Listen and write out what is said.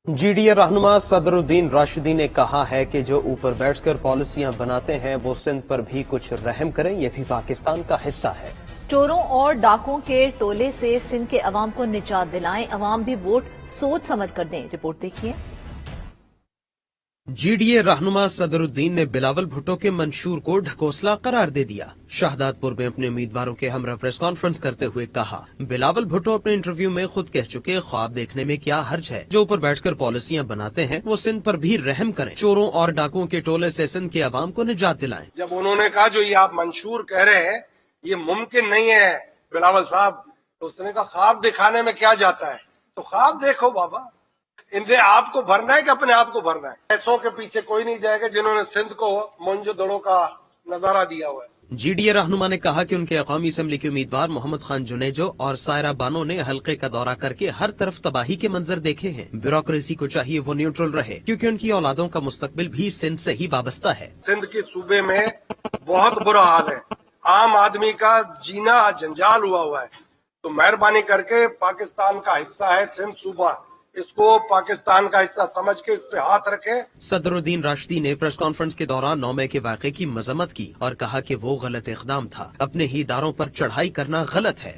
GDA रहनुमा सदरुद्दीन राशिदी ने कहा है कि जो ऊपर बैठकर पॉलिसियां बनाते हैं वो सिंध पर भी कुछ रहम करें, ये भी पाकिस्तान का हिस्सा है। चोरों और डाकुओं के टोले से सिंध के अवाम को निजात दिलाएं, अवाम भी वोट सोच समझ कर दें। रिपोर्ट देखिए। GDA रहनुमा सदरुद्दीन ने बिलावल भुट्टो के मंशूर को ढकोसला करार दे दिया। शहदादपुर में अपने उम्मीदवारों के हमरा प्रेस कॉन्फ्रेंस करते हुए कहा, बिलावल भुट्टो अपने इंटरव्यू में खुद कह चुके, ख्वाब देखने में क्या हर्ज है। जो ऊपर बैठकर पॉलिसियां बनाते हैं वो सिंध पर भी रहम करें, चोरों और डाकुओं के टोले से सिंध के अवाम को निजात दिलाएं। जब उन्होंने कहा जो ये आप मंशूर कह रहे हैं ये मुमकिन नहीं है बिलावल साहब, तो उसने कहा ख्वाब दिखाने में क्या जाता है, तो ख्वाब देखो बाबा, इनसे आपको भरना है कि अपने आप को भरना है। पैसों के पीछे कोई नहीं जाएगा जिन्होंने सिंध को मोंजोदड़ो का नजारा दिया हुआ है। GDA रहनुमा ने कहा कि उनके अक़वामी असम्बली के उम्मीदवार मोहम्मद खान जुनेजो और सायरा बानो ने हल्के का दौरा करके हर तरफ तबाही के मंजर देखे हैं। ब्यूरोक्रेसी को चाहिए वो न्यूट्रल रहे, क्योंकि उनकी औलादों का मुस्तकबिल भी सिंध से ही वाबस्ता है। सिंध के सूबे में बहुत बुरा हाल है, आम आदमी का जीना जंजाल हुआ है। तो मेहरबानी करके पाकिस्तान का हिस्सा है सिंध सूबा, इसको पाकिस्तान का हिस्सा समझ के इस पे हाथ रखें। सदरुद्दीन राशिदी ने प्रेस कॉन्फ्रेंस के दौरान 9 मई के वाक़े की मजम्मत की और कहा कि वो गलत इक़दाम था, अपने ही इदारों पर चढ़ाई करना गलत है।